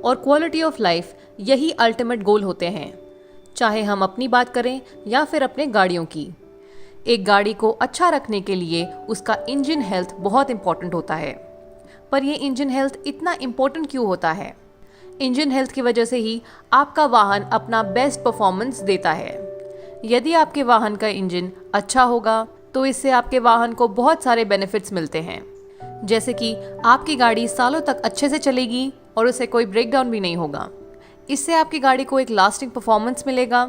और quality of life यही ultimate goal होते हैं, चाहे हम अपनी बात करें या फिर अपने गाड़ियों की। एक गाड़ी को अच्छा रखने के लिए उसका इंजन हेल्थ बहुत इंपॉर्टेंट होता है। पर ये इंजन हेल्थ इतना इम्पोर्टेंट क्यों होता है? इंजन हेल्थ की वजह से ही आपका वाहन अपना बेस्ट परफॉर्मेंस देता है। यदि आपके वाहन का इंजन अच्छा होगा तो इससे आपके वाहन को बहुत सारे बेनिफिट्स मिलते हैं, जैसे कि आपकी गाड़ी सालों तक अच्छे से चलेगी और उसे कोई ब्रेकडाउन भी नहीं होगा। इससे आपकी गाड़ी को एक लास्टिंग परफॉर्मेंस मिलेगा,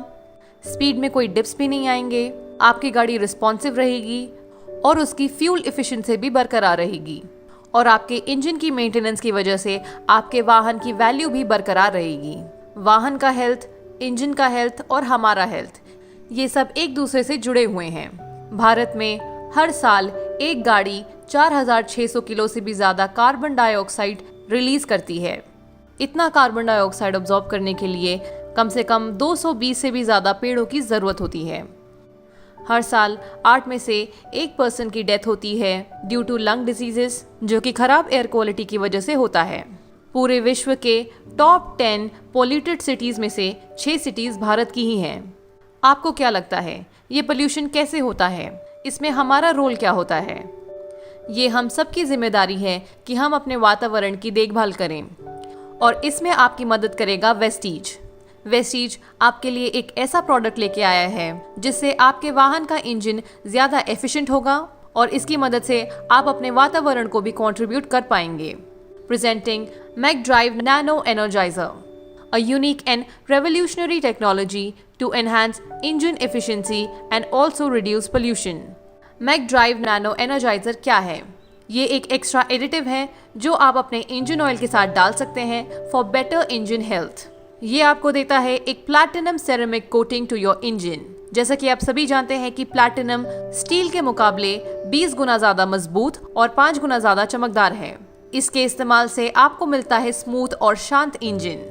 स्पीड में कोई डिप्स भी नहीं आएंगे, आपकी गाड़ी रिस्पॉन्सिव रहेगी और उसकी फ्यूल एफिशिएंसी भी बरकरार रहेगी। और आपके इंजन की मेंटेनेंस की वजह से आपके वाहन की वैल्यू भी बरकरार रहेगी। वाहन का हेल्थ, इंजन का हेल्थ और हमारा हेल्थ, ये सब एक दूसरे से जुड़े हुए हैं। भारत में हर साल एक गाड़ी 4600 किलो से भी ज़्यादा कार्बन डाइऑक्साइड रिलीज करती है। इतना कार्बन डाइऑक्साइड ऑब्जॉर्ब करने के लिए कम से कम 220 से भी ज़्यादा पेड़ों की ज़रूरत होती है। हर साल 8 में से 1% की डेथ होती है ड्यू टू लंग डिजीजेस, जो कि खराब एयर क्वालिटी की वजह से होता है। पूरे विश्व के टॉप 10 पोल्यूटेड सिटीज़ में से 6 सिटीज़ भारत की ही हैं। आपको क्या लगता है ये पोल्यूशन कैसे होता है? इसमें हमारा रोल क्या होता है? ये हम सबकी जिम्मेदारी है कि हम अपने वातावरण की देखभाल करें, और इसमें आपकी मदद करेगा वेस्टीज। वेस्टीज आपके लिए एक ऐसा प्रोडक्ट लेके आया है जिससे आपके वाहन का इंजन ज़्यादा एफिशिएंट होगा और इसकी मदद से आप अपने वातावरण को भी कंट्रीब्यूट कर पाएंगे। Presenting McDrive nano energizer, a unique and revolutionary technology to enhance engine efficiency and also reduce pollution. McDrive nano energizer क्या है? ये एक एक्स्ट्रा एडिटिव है जो आप अपने इंजन ऑयल के साथ डाल सकते हैं फॉर बेटर इंजन हेल्थ। ये आपको देता है एक platinum ceramic coating to your engine. जैसा कि आप सभी जानते हैं कि प्लैटिनम स्टील के मुकाबले 20 गुना ज़्यादा मजबूत और 5 गुना ज़्यादा चमकदार है। इसके इस्तेमाल से आपको मिलता है स्मूथ और शांत engine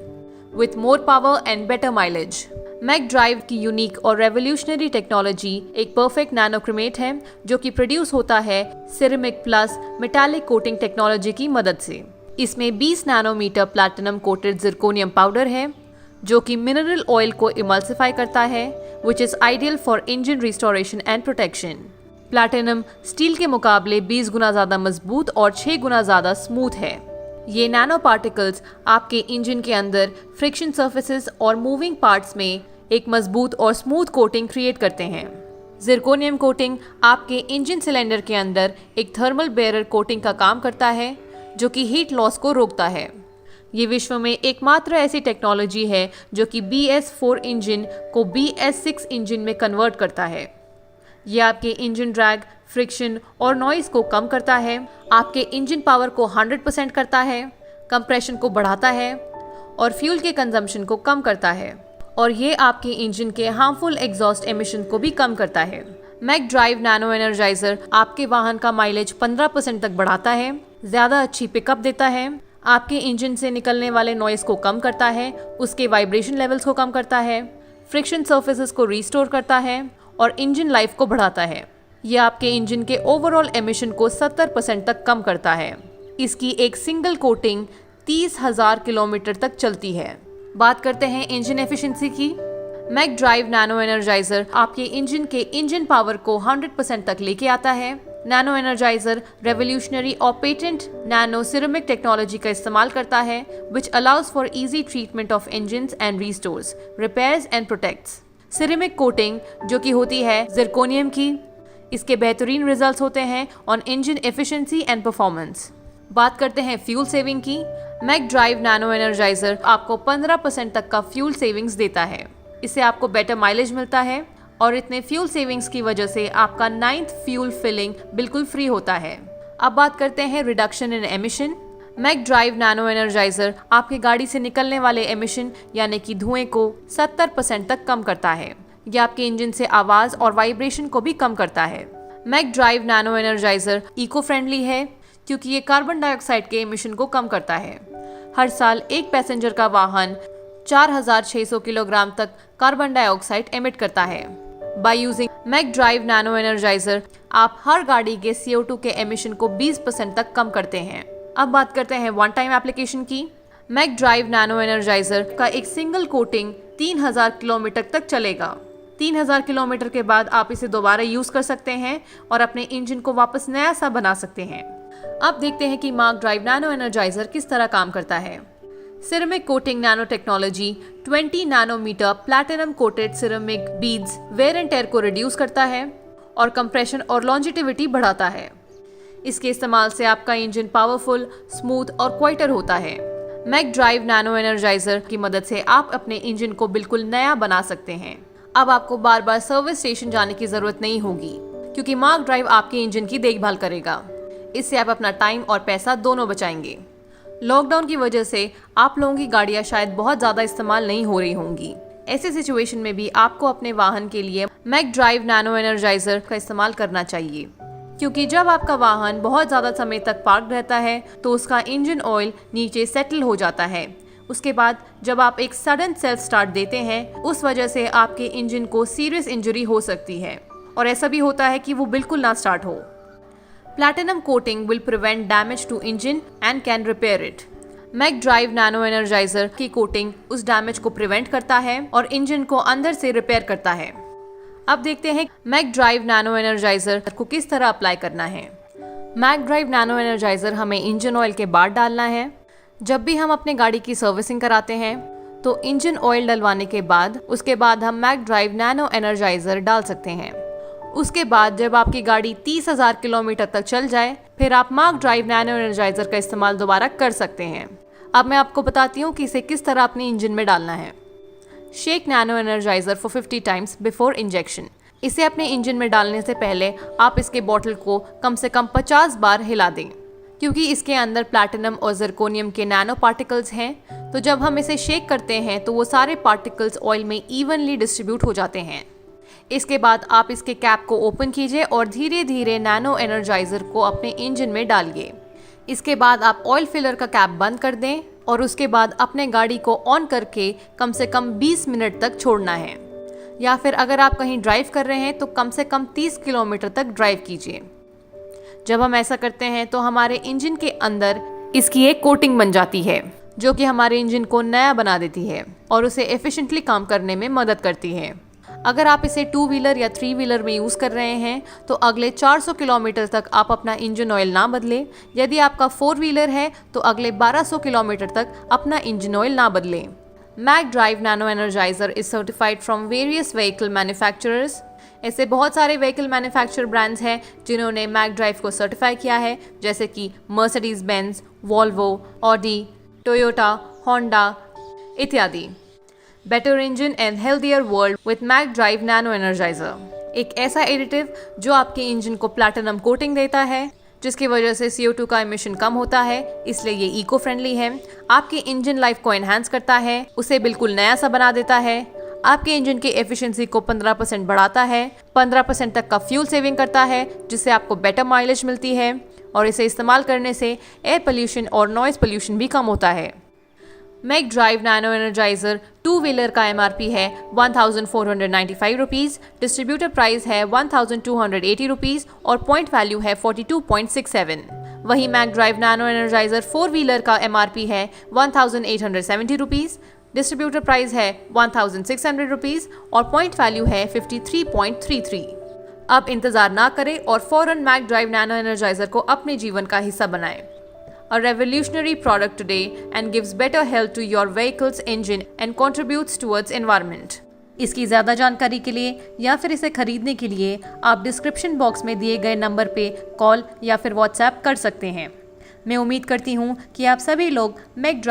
with more power and better mileage. Macdrive की यूनिक और रेवोल्यूशनरी टेक्नोलॉजी एक परफेक्ट नैनोक्रोमेट है जो कि प्रोड्यूस होता है ceramic plus metallic coating technology की मदद से। इसमें 20 nanometer platinum coated zirconium powder है जो कि मिनरल ऑयल को इमल्सिफाई करता है, which is ideal for engine restoration and protection. Platinum steel के मुकाबले 20 गुना ज़्यादा मजबूत और 6 गुना ज़्यादा स्मूथ है। ये नैनो पार्टिकल्स आपके इंजन के अंदर फ्रिक्शन सर्फेसेस और मूविंग पार्ट्स में एक मजबूत और स्मूथ कोटिंग क्रिएट करते हैं। जिरकोनियम कोटिंग आपके इंजन सिलेंडर के अंदर एक थर्मल बैरियर कोटिंग का काम करता है जो कि हीट लॉस को रोकता है। ये विश्व में एकमात्र ऐसी टेक्नोलॉजी है जो कि BS4 इंजन को BS6 इंजन में कन्वर्ट करता है। ये आपके इंजन ड्रैग, फ्रिक्शन और नॉइज को कम करता है, आपके इंजन पावर को 100% करता है, कंप्रेशन को बढ़ाता है और फ्यूल के कंजम्पशन को कम करता है, और ये आपके इंजन के हार्मफुल एग्जॉस्ट एमिशन को भी कम करता है। मैकडराइव नैनो एनर्जाइजर आपके वाहन का माइलेज 15% तक बढ़ाता है, ज़्यादा अच्छी पिकअप देता है, आपके इंजन से निकलने वाले नॉइज को कम करता है, उसके वाइब्रेशन लेवल्स को कम करता है, फ्रिक्शन सर्फेसेस को रिस्टोर करता है और इंजन लाइफ को बढ़ाता है। यह आपके इंजन के ओवरऑल एमिशन को 70% तक कम करता है। इसकी एक सिंगल कोटिंग 30,000 किलोमीटर तक चलती है। बात करते हैं इंजन एफिशिएंसी की। मैकडराइव नैनो एनर्जाइजर आपके इंजन के इंजन पावर को 100% तक लेके आता है। नैनो एनर्जाइजर रेवोल्यूशनरी और पेटेंट नैनो सिरेमिक टेक्नोलॉजी का इस्तेमाल करता है, which allows for easy treatment of engines and restores, repairs and protects. Ceramic coating जो कि होती है जिरकोनियम की, इसके बेहतरीन रिजल्ट्स होते हैं on engine efficiency and performance. बात करते हैं फ्यूल सेविंग की। मैकडराइव नैनो एनर्जाइजर आपको 15% तक का फ्यूल सेविंग्स देता है। इससे आपको बेटर माइलेज मिलता है और इतने फ्यूल सेविंग्स की वजह से आपका 9th फ्यूल फिलिंग बिल्कुल फ्री होता है। अब बात करते हैं reduction in emission. McDrive nano energizer आपकी गाड़ी से निकलने वाले एमिशन यानी कि धुएं को 70% तक कम करता है। यह आपके इंजन से आवाज़ और वाइब्रेशन को भी कम करता है। मैकडराइव नैनो एनर्जाइजर इको फ्रेंडली है क्योंकि ये कार्बन डाइऑक्साइड के एमिशन को कम करता है। हर साल एक पैसेंजर का वाहन 4600 किलोग्राम तक कार्बन डाइऑक्साइड एमिट करता है। बाय यूजिंग मैकडराइव नैनो एनर्जाइजर आप हर गाड़ी के CO2 के एमिशन को 20% तक कम करते हैं। अब बात करते हैं वन टाइम एप्लीकेशन की। मैक ड्राइव नैनो एनर्जाइजर का एक सिंगल कोटिंग 3000 किलोमीटर तक चलेगा। 3000 किलोमीटर के बाद आप इसे दोबारा यूज कर सकते हैं और अपने इंजन को वापस नया सा बना सकते हैं। अब देखते हैं कि मैक ड्राइव नैनो एनर्जाइजर किस तरह काम करता है। Ceramic coating nano technology 20 nanometer platinum coated ceramic beads wear and tear को रिड्यूस करता है और कंप्रेशन और लॉन्जिटिविटी बढ़ाता है। इसके इस्तेमाल से आपका इंजन पावरफुल, स्मूथ और क्वाइटर होता है। मैक ड्राइव नैनो एनर्जाइजर की मदद से आप अपने इंजन को बिल्कुल नया बना सकते हैं। अब आपको बार बार सर्विस स्टेशन जाने की जरूरत नहीं होगी, क्योंकि मैक ड्राइव आपके इंजन की देखभाल करेगा। इससे आप अपना टाइम और पैसा दोनों बचाएंगे। लॉकडाउन की वजह से आप लोगों की गाड़ियां शायद बहुत ज़्यादा इस्तेमाल नहीं हो रही होंगी। ऐसे सिचुएशन में भी आपको अपने वाहन के लिए मैक ड्राइव नैनो एनर्जाइजर का इस्तेमाल करना चाहिए, क्योंकि जब आपका वाहन बहुत ज़्यादा समय तक पार्क रहता है तो उसका इंजन ऑयल नीचे सेटल हो जाता है। उसके बाद जब आप एक सडन सेल्फ स्टार्ट देते हैं, उस वजह से आपके इंजन को सीरियस इंजरी हो सकती है और ऐसा भी होता है कि वो बिल्कुल ना स्टार्ट हो। Platinum coating will prevent damage to engine and can repair it. Mac drive nano energizer की कोटिंग उस डैमेज को प्रिवेंट करता है और इंजन को अंदर से रिपेयर करता है। अब देखते हैं मैक ड्राइव नैनो एनर्जाइजर को किस तरह अप्लाई करना है। मैक ड्राइव नैनो एनर्जाइजर हमें इंजन ऑयल के बाद डालना है। जब भी हम अपने गाड़ी की सर्विसिंग कराते हैं तो इंजन ऑयल डलवाने के बाद उसके बाद हम मैक ड्राइव नैनो एनर्जाइजर डाल सकते हैं। उसके बाद जब आपकी गाड़ी 30,000 किलोमीटर तक चल जाए, फिर आप मैक ड्राइव नैनो एनर्जाइजर का इस्तेमाल दोबारा कर सकते हैं। अब मैं आपको बताती हूँ कि इसे किस तरह अपने इंजन में डालना है। Shake nano energiser for 50 times before injection. इसे अपने इंजन में डालने से पहले आप इसके बॉटल को कम से कम 50 बार हिला दें, क्योंकि इसके अंदर प्लैटिनम और जिरकोनियम के नैनो पार्टिकल्स हैं। तो जब हम इसे शेक करते हैं तो वो सारे पार्टिकल्स ऑयल में इवनली डिस्ट्रीब्यूट हो जाते हैं। इसके बाद आप इसके कैप को ओपन कीजिए और धीरे धीरे नैनो एनर्जाइजर को अपने इंजन में डालिए। इसके बाद आप ऑयल फिलर का कैप बंद कर दें और उसके बाद अपने गाड़ी को ऑन करके कम से कम 20 मिनट तक छोड़ना है, या फिर अगर आप कहीं ड्राइव कर रहे हैं तो कम से कम 30 किलोमीटर तक ड्राइव कीजिए। जब हम ऐसा करते हैं तो हमारे इंजन के अंदर इसकी एक कोटिंग बन जाती है, जो कि हमारे इंजन को नया बना देती है और उसे एफिशिएंटली काम करने में मदद करती है। अगर आप इसे 2 व्हीलर या 3 व्हीलर में यूज़ कर रहे हैं तो अगले 400 किलोमीटर तक आप अपना इंजन ऑयल ना बदलें। यदि आपका 4 व्हीलर है तो अगले 1200 किलोमीटर तक अपना इंजन ऑयल ना बदलें। Mac drive nano energizer is certified from various vehicle manufacturers. ऐसे बहुत सारे व्हीकल मैन्युफैक्चर ब्रांड्स हैं जिन्होंने मैक ड्राइव को सर्टिफाई किया है, जैसे कि Mercedes Benz, Volvo, Audi, Toyota, Honda इत्यादि। Better engine and healthier world with Mac drive nano energizer. एक ऐसा एडिटिव जो आपके इंजन को प्लैटिनम कोटिंग देता है, जिसकी वजह से CO2 का इमिशन कम होता है, इसलिए ये इको फ्रेंडली है। आपके इंजन लाइफ को एनहांस करता है, उसे बिल्कुल नया सा बना देता है। आपके इंजन की एफिशिएंसी को 15% बढ़ाता है, 15% तक का फ्यूल सेविंग करता है, जिससे आपको बेटर माइलेज मिलती है और इसे इस्तेमाल करने से एयर पोल्यूशन और नॉइज पोल्यूशन भी कम होता है। Mac drive nano energizer 2 wheeler का MRP है 1495 रुपीज़, डिस्ट्रीब्यूटर प्राइस है 1280 रुपीज़ और पॉइंट वैल्यू है 42.67। वहीं Mac drive nano energizer 4 wheeler का MRP है 1870 रुपीज़, डिस्ट्रीब्यूटर प्राइस है 1600 रुपीज़ और पॉइंट वैल्यू है 53.33। अब इंतज़ार ना करें और फौरन मैक ड्राइव नैनो एनर्जाइजर को अपने जीवन का हिस्सा बनाएं। A revolutionary product today and gives better health to your vehicle's engine and contributes towards environment. इसकी ज़्यादा जानकारी के लिए या फिर इसे खरीदने के लिए आप डिस्क्रिप्शन बॉक्स में दिए गए नंबर पे कॉल या फिर व्हाट्सएप कर सकते हैं। मैं उम्मीद करती हूँ कि आप सभी लोग मैक